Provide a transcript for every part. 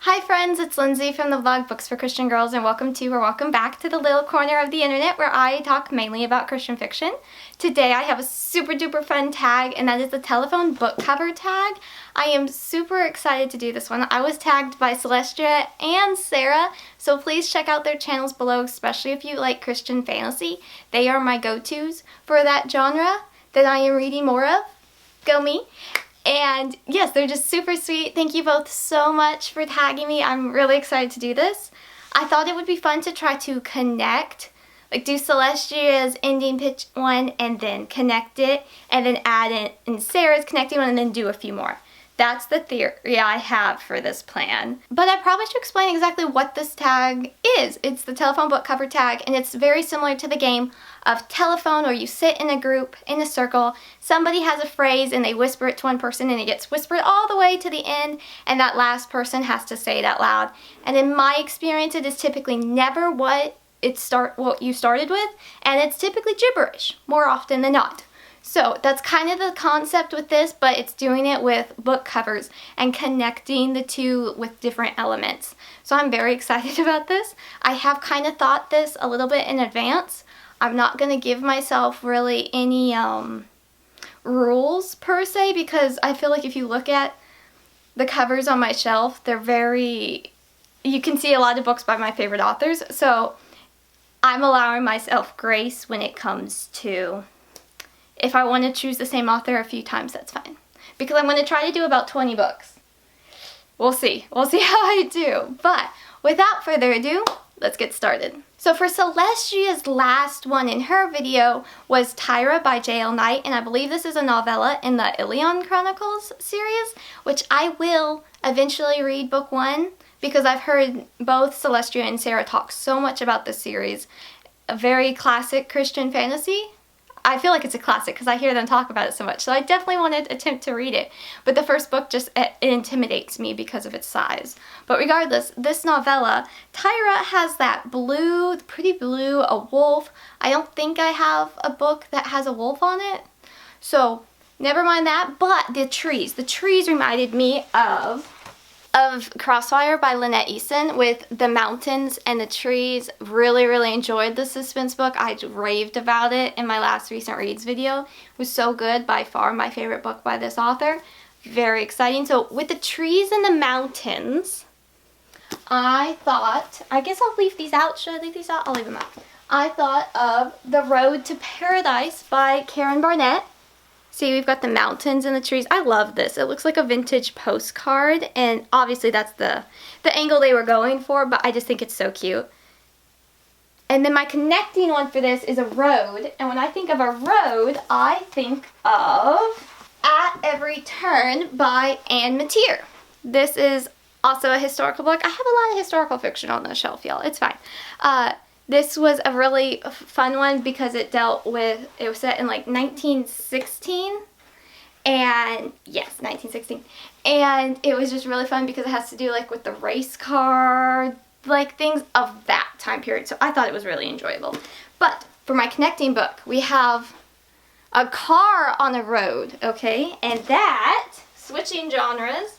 Hi friends, it's Lindsey from the vlog Books for Christian Girls, and welcome back to the little corner of the internet where I talk mainly about Christian fiction. Today I have a super duper fun tag, and that is the telephone book cover tag. I am super excited to do this one. I was tagged by Celestria and Sarah, so please check out their channels below, especially if you like Christian fantasy. They are my go-tos for that genre that I am reading more of. Go me! And yes, they're just super sweet. Thank you both so much for tagging me. I'm really excited to do this. I thought it would be fun to try to connect, like do Celestria's ending pitch one and then connect it, and then add in Sarah's connecting one and then do a few more. That's the theory I have for this plan. But I probably should explain exactly what this tag is. It's the telephone book cover tag, and it's very similar to the game of telephone, where you sit in a group, in a circle, somebody has a phrase and they whisper it to one person and it gets whispered all the way to the end, and that last person has to say it out loud. And in my experience, it is typically never what you started with, and it's typically gibberish more often than not. So that's kind of the concept with this, but it's doing it with book covers and connecting the two with different elements. So I'm very excited about this. I have kind of thought this a little bit in advance. I'm not going to give myself really any rules per se, because I feel like if you look at the covers on my shelf, they're you can see a lot of books by my favorite authors. So I'm allowing myself grace when it comes to, if I want to choose the same author a few times, that's fine. Because I'm going to try to do about 20 books. We'll see. We'll see how I do. But without further ado, let's get started. So for Celestria's last one in her video was Tyra by Jaye, and I believe this is a novella in the Ilion Chronicles series, which I will eventually read book one, because I've heard both Celestria and Sarah talk so much about this series. A very classic Christian fantasy. I feel like it's a classic because I hear them talk about it so much, so I definitely want to attempt to read it. But the first book just it intimidates me because of its size. But regardless, this novella, Tyra has that blue, pretty blue, a wolf. I don't think I have a book that has a wolf on it, so never mind that. But the trees reminded me of Crossfire by Lynette Eason, with the mountains and the trees. Really enjoyed the suspense book. I raved about it in my last recent reads video. It was so good. By far my favorite book by this author. Very exciting. So with the trees and the mountains, I guess I'll leave these out. Should I leave these out? I'll leave them out. I thought of The Road to Paradise by Barnett. See, we've got the mountains and the trees. I love this. It looks like a vintage postcard, and obviously that's the angle they were going for, but I just think it's so cute. And then my connecting one for this is a road, and when I think of a road, I think of At Every Turn by Ann Matier. This is also a historical book. I have a lot of historical fiction on the shelf, y'all. It's fine. This was a really fun one because it was set in like 1916, and yes, 1916, and it was just really fun because it has to do like with the race car, like things of that time period, so I thought it was really enjoyable. But for my connecting book, we have a car on a road, okay, and that, switching genres,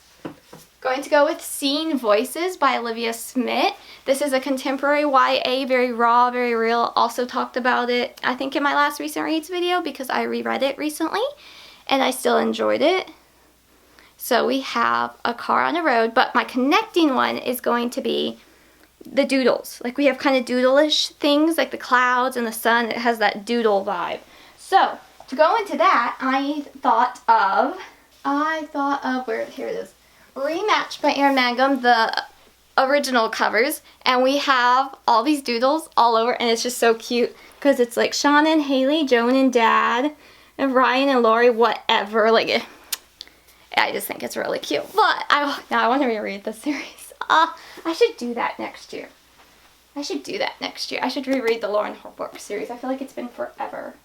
going to go with Seen Voices by Olivia Smit. This is a contemporary YA, very raw, very real. Also talked about it, I think, in my last recent reads video because I reread it recently and I still enjoyed it. So we have a car on a road, but my connecting one is going to be the Doodles. Like we have kind of doodle-ish things like the clouds and the sun. It has that doodle vibe. So to go into that, I thought of here it is. Rematch by Erynn Mangum, the original covers, and we have all these doodles all over, and it's just so cute because it's like Shauna and Haley, Joan and Dad, and Ryan and Lori, whatever. Like, I just think it's really cute. But now I want to reread the series. I should do that next year. I should reread the Lauren Holbrook series. I feel like it's been forever.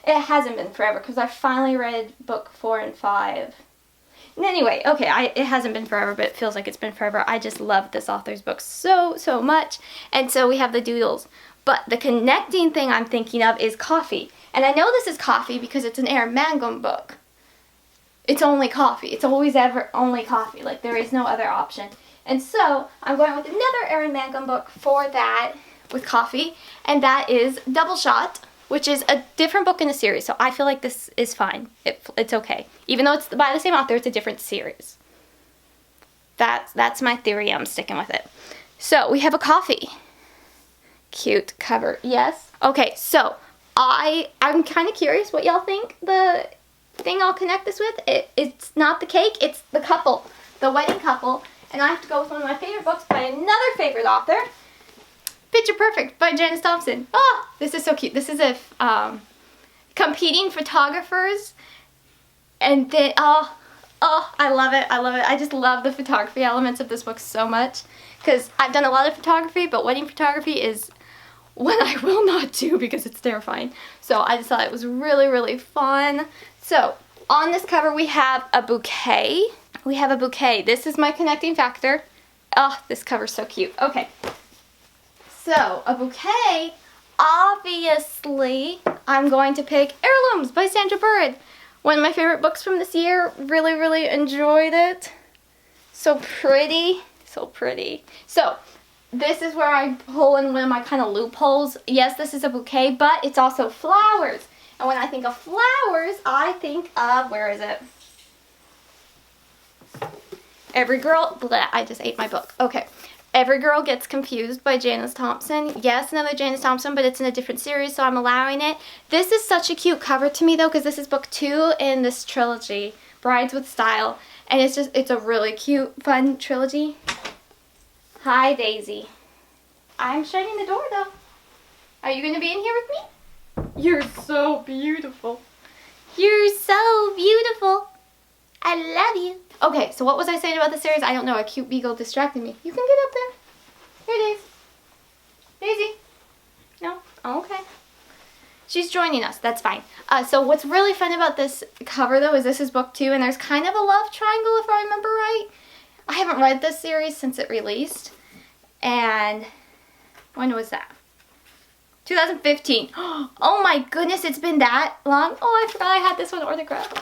It hasn't been forever because I finally read book 4 and 5. Anyway, okay, it hasn't been forever, but it feels like it's been forever. I just love this author's book so much. And so we have the doodles. But the connecting thing I'm thinking of is coffee. And I know this is coffee because it's an Erynn Mangum book. It's only coffee. It's always ever only coffee. Like, there is no other option. And so I'm going with another Erynn Mangum book for that with coffee, and that is Double Shot, which is a different book in a series. So I feel like this is fine. It's okay. Even though it's by the same author, it's a different series. That's my theory. I'm sticking with it. So we have a coffee. Cute cover. Yes. Okay, so I'm kind of curious what y'all think the thing I'll connect this with. It's not the cake, it's the couple. The wedding couple. And I have to go with one of my favorite books by another favorite author. Picture Perfect by Janice Thompson. Oh, this is so cute. This is a competing photographers. And then, oh, I love it. I love it. I just love the photography elements of this book so much. Because I've done a lot of photography, but wedding photography is what I will not do because it's terrifying. So I just thought it was really, really fun. So on this cover we have a bouquet. We have a bouquet. This is my connecting factor. Oh, this cover's so cute. Okay. So a bouquet, obviously I'm going to pick Heirlooms by Sandra Byrd. One of my favorite books from this year. Really, really enjoyed it. So pretty. So pretty. So this is where I pull in one of my kind of loopholes. Yes, this is a bouquet, but it's also flowers. And when I think of flowers, I think of, where is it? Every Girl, bleh, I just ate my book. Okay. Every Girl Gets Confused by Janice Thompson. Yes, another Janice Thompson, but it's in a different series, so I'm allowing it. This is such a cute cover to me, though, because this is book 2 in this trilogy, Brides with Style. And it's a really cute, fun trilogy. Hi, Daisy. I'm shutting the door, though. Are you going to be in here with me? You're so beautiful. You're so beautiful. I love you. Okay, so what was I saying about the series? I don't know. A cute beagle distracted me. You can get up there. Here, Daisy. Daisy. No? Oh, okay. She's joining us. That's fine. So what's really fun about this cover, though, is this is book 2, and there's kind of a love triangle, if I remember right. I haven't read this series since it released. And when was that? 2015. Oh my goodness, it's been that long. Oh, I forgot I had this one autographed.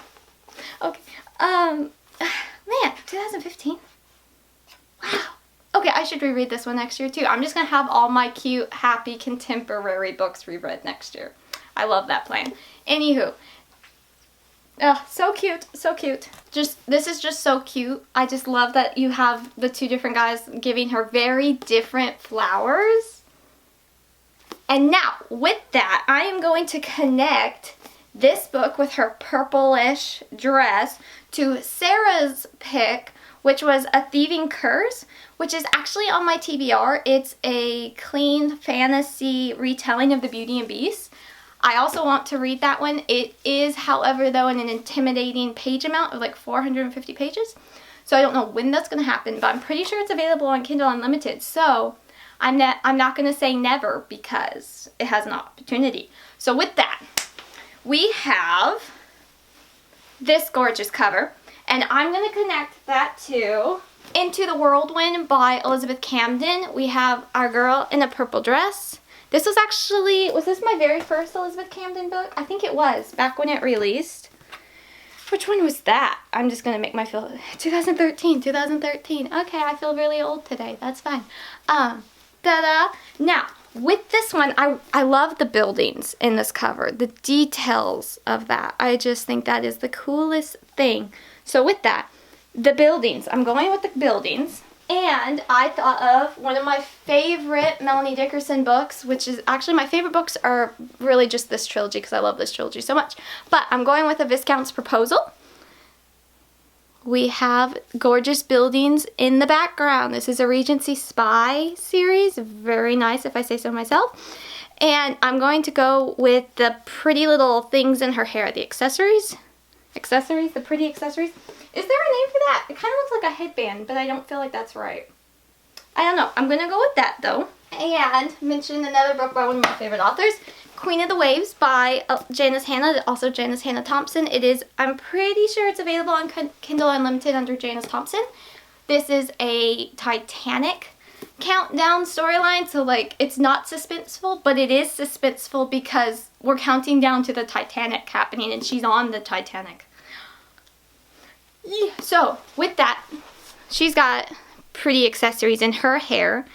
Okay. Man, 2015. Wow. Okay, I should reread this one next year too. I'm just going to have all my cute, happy, contemporary books reread next year. I love that plan. Anywho. Oh, so cute, so cute. This is just so cute. I just love that you have the two different guys giving her very different flowers. And now, with that, I am going to connect this book with her purplish dress to Sarah's pick, which was A Thieving Curse, which is actually on my TBR. It's a clean fantasy retelling of the Beauty and Beast. I also want to read that one. It is, however, though, in an intimidating page amount of like 450 pages. So I don't know when that's going to happen, but I'm pretty sure it's available on Kindle Unlimited. So I'm not going to say never because it has an opportunity. So with that, we have this gorgeous cover. And I'm going to connect that to Into the Whirlwind by Elizabeth Camden. We have our girl in a purple dress. This was this my very first Elizabeth Camden book? I think it was, back when it released. Which one was that? I'm just going to make my feel, 2013. Okay, I feel really old today. That's fine. Ta-da! Now, with this one, I love the buildings in this cover. The details of that. I just think that is the coolest thing. So with that, the buildings. I'm going with the buildings. And I thought of one of my favorite Melanie Dickerson books, which is actually my favorite books are really just this trilogy because I love this trilogy so much. But I'm going with A Viscount's Proposal. We have gorgeous buildings in the background. This is a Regency Spy series. Very nice if I say so myself. And I'm going to go with the pretty little things in her hair, the accessories. The pretty accessories. Is there a name for that? It kind of looks like a headband, but I don't feel like that's right. I don't know. I'm going to go with that, though. And mention another book by one of my favorite authors, Queen of the Waves by Janice Hannah, also Janice Hannah Thompson. It is, I'm pretty sure it's available on Kindle Unlimited under Janice Thompson. This is a Titanic countdown storyline, so like it's not suspenseful, but it is suspenseful because we're counting down to the Titanic happening and she's on the Titanic. Yeah. So with that, she's got pretty accessories in her hair.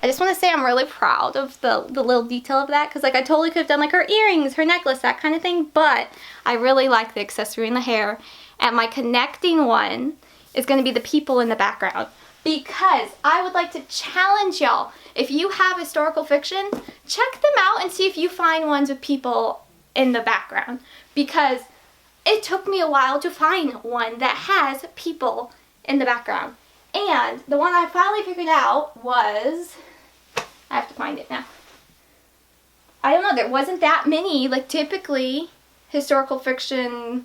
I just want to say I'm really proud of the little detail of that, because like I totally could have done like her earrings, her necklace, that kind of thing, but I really like the accessory in the hair. And my connecting one is going to be the people in the background, because I would like to challenge y'all. If you have historical fiction, check them out and see if you find ones with people in the background, because it took me a while to find one that has people in the background. And the one I finally figured out was, I have to find it now. I don't know, there wasn't that many. Like typically historical fiction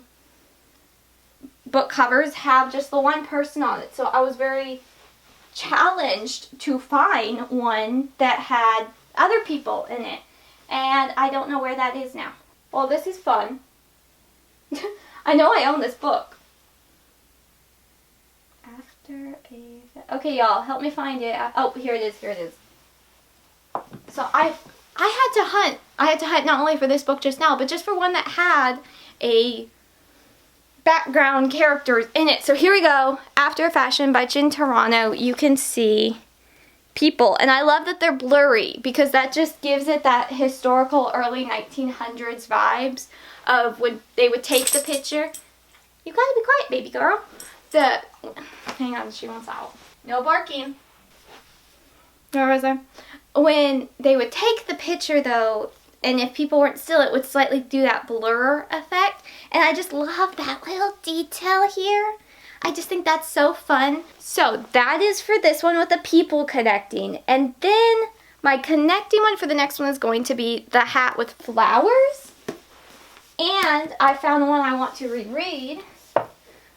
book covers have just the one person on it. So I was very challenged to find one that had other people in it. And I don't know where that is now. Well, this is fun. I know I own this book. Okay, y'all, help me find it. Oh, here it is, here it is. So I had to hunt. I had to hunt not only for this book just now, but just for one that had a background characters in it. So here we go. After Fashion by Jen Toronto. You can see people. And I love that they're blurry, because that just gives it that historical early 1900s vibes of when they would take the picture. You gotta be quiet, baby girl. Hang on, she wants out. No barking. Where was I? When they would take the picture though, and if people weren't still, it would slightly do that blur effect. And I just love that little detail here. I just think that's so fun. So that is for this one with the people connecting. And then my connecting one for the next one is going to be the hat with flowers. And I found one I want to reread.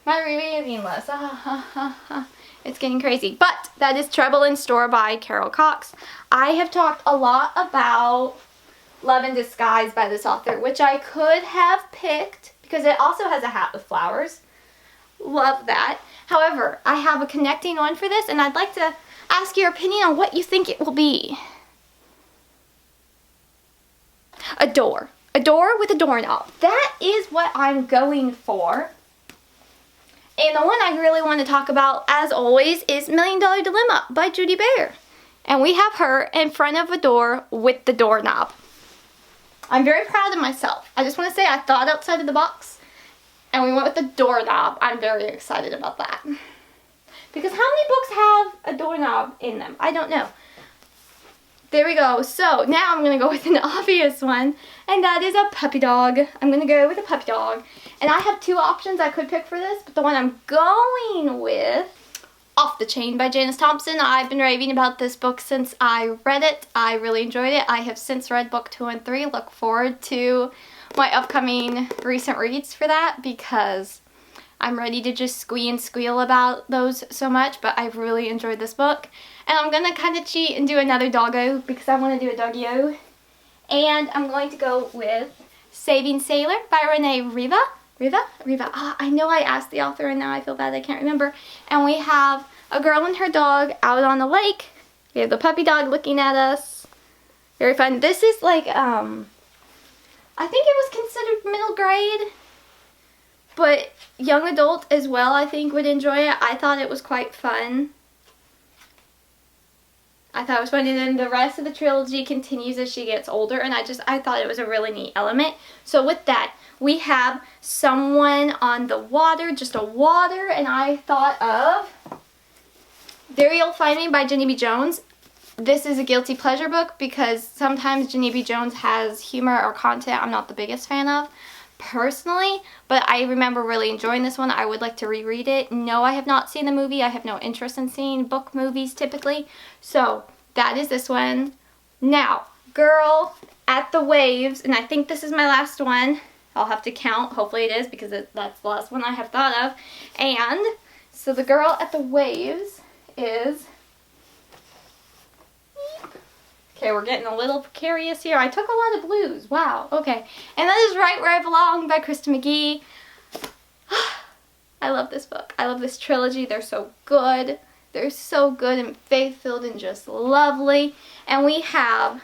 My rereading list. It's getting crazy. But that is Trouble in Store by Carol Cox. I have talked a lot about Love in Disguise by this author, which I could have picked because it also has a hat with flowers. Love that. However, I have a connecting one for this, and I'd like to ask your opinion on what you think it will be. A door. A door with a doorknob. That is what I'm going for. And the one I really want to talk about, as always, is $1 Million Dilemma by Judy Bear. And we have her in front of a door with the doorknob. I'm very proud of myself. I just want to say I thought outside of the box, and we went with the doorknob. I'm very excited about that. Because how many books have a doorknob in them? I don't know. There we go. So now I'm going to go with an obvious one, and that is a puppy dog. I'm going to go with a puppy dog. And I have two options I could pick for this, but the one I'm going with, Off the Chain by Janice Thompson. I've been raving about this book since I read it. I really enjoyed it. I have since read book 2 and 3. Look forward to my upcoming recent reads for that, because I'm ready to just squee and squeal about those so much, but I've really enjoyed this book. And I'm going to kind of cheat and do another doggo, because I want to do a doggy-o. And I'm going to go with Saving Sailor by Renee Riva. Riva? Oh, I know I asked the author and now I feel bad I can't remember. And we have a girl and her dog out on the lake. We have the puppy dog looking at us. Very fun. This is like, I think it was considered middle grade, but young adult as well, I think, would enjoy it. I thought it was quite fun. I thought it was fun, and then the rest of the trilogy continues as she gets older, and I thought it was a really neat element. So with that, we have Someone on the Water, just a water, and I thought of There You'll Find Me by Jenny B. Jones. This is a guilty pleasure book because sometimes Jenny B. Jones has humor or content I'm not the biggest fan of personally, but I remember really enjoying this one. I would like to reread it. No, I have not seen the movie. I have no interest in seeing book movies typically. So that is this one. Now, Girl at the Waves, and I think this is my last one. I'll have to count. Hopefully it is, because that's the last one I have thought of. And so the Girl at the Waves is... Okay, we're getting a little precarious here. I took a lot of blues. Wow, okay. And that is Right Where I Belong by Krista McGee. I love this book. I love this trilogy. They're so good. They're so good and faith-filled and just lovely. And we have...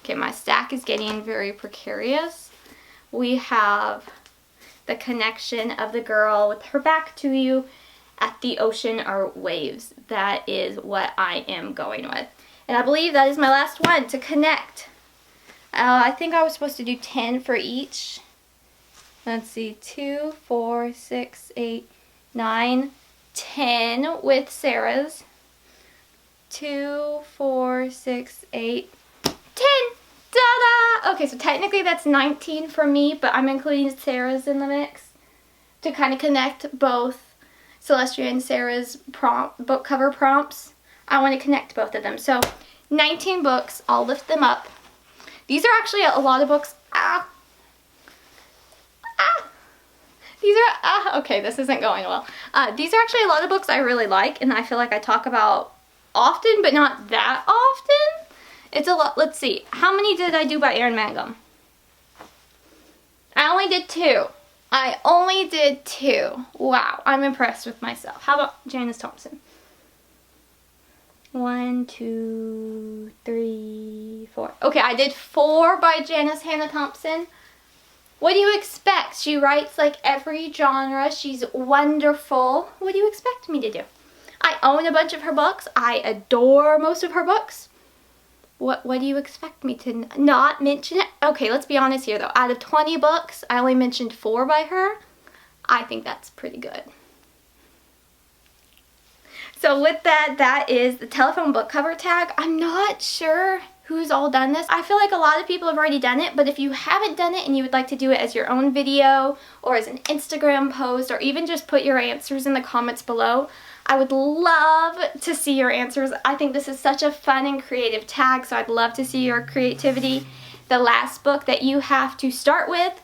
Okay, my stack is getting very precarious. We have the connection of the girl with her back to you, at the ocean or waves. That is what I am going with. And I believe that is my last one to connect. I think I was supposed to do 10 for each. Let's see, 2, 4, 6, 8, 9, 10 with Sarah's. 2, 4, 6, 8, 10. Ta-da! Okay, so technically that's 19 for me, but I'm including Sarah's in the mix to kind of connect both Celestria and Sarah's book cover prompts. I want to connect both of them. So 19 books, I'll lift them up. These are actually a lot of books. Okay, this isn't going well. These are actually a lot of books I really like, and I feel like I talk about often, but not that often. It's a lot. Let's see. How many did I do by Erynn Mangum? I only did 2. I only did 2. Wow, I'm impressed with myself. How about Janice Thompson? 1, 2, 3, 4. Okay, I did 4 by Janice Hannah Thompson. What do you expect? She writes like every genre. She's wonderful. What do you expect me to do? I own a bunch of her books. I adore most of her books. What do you expect me to not mention it? Okay, let's be honest here though. Out of 20 books, I only mentioned 4 by her. I think that's pretty good. So with that, that is the telephone book cover tag. I'm not sure who's all done this. I feel like a lot of people have already done it, but if you haven't done it and you would like to do it as your own video or as an Instagram post or even just put your answers in the comments below, I would love to see your answers. I think this is such a fun and creative tag, so I'd love to see your creativity. The last book that you have to start with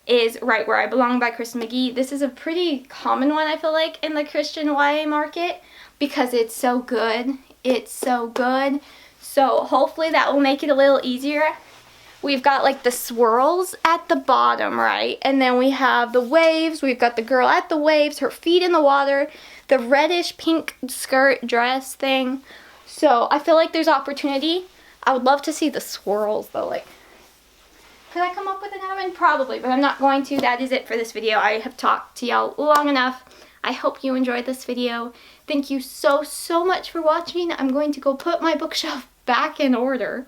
is Right Where I Belong by Kristen McGee. This is a pretty common one, I feel like, in the Christian YA market because it's so good. It's so good. So hopefully that will make it a little easier. We've got like the swirls at the bottom, right? And then we have the waves. We've got the girl at the waves, her feet in the water, the reddish pink skirt dress thing. So I feel like there's opportunity. I would love to see the swirls though. Like, could I come up with another one? Probably, but I'm not going to. That is it for this video. I have talked to y'all long enough. I hope you enjoyed this video. Thank you so much for watching. I'm going to go put my bookshelf back in order.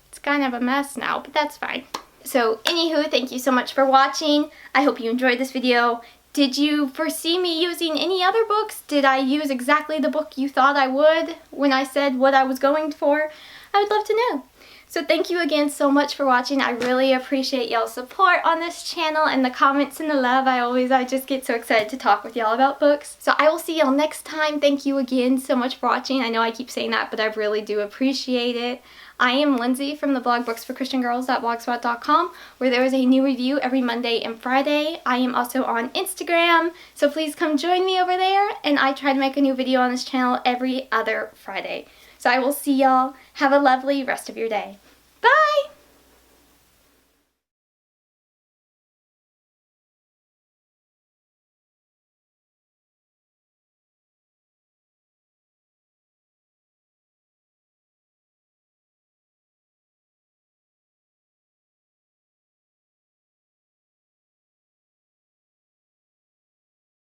It's kind of a mess now, but that's fine. So anywho, thank you so much for watching. I hope you enjoyed this video. Did you foresee me using any other books? Did I use exactly the book you thought I would when I said what I was going for? I would love to know. So thank you again so much for watching. I really appreciate y'all's support on this channel and the comments and the love. I just get so excited to talk with y'all about books. So I will see y'all next time. Thank you again so much for watching. I know I keep saying that, but I really do appreciate it. I am Lindsey from the blog booksforchristiangirls.blogspot.com, where there is a new review every Monday and Friday. I am also on Instagram, so please come join me over there, and I try to make a new video on this channel every other Friday. So I will see y'all. Have a lovely rest of your day. Bye!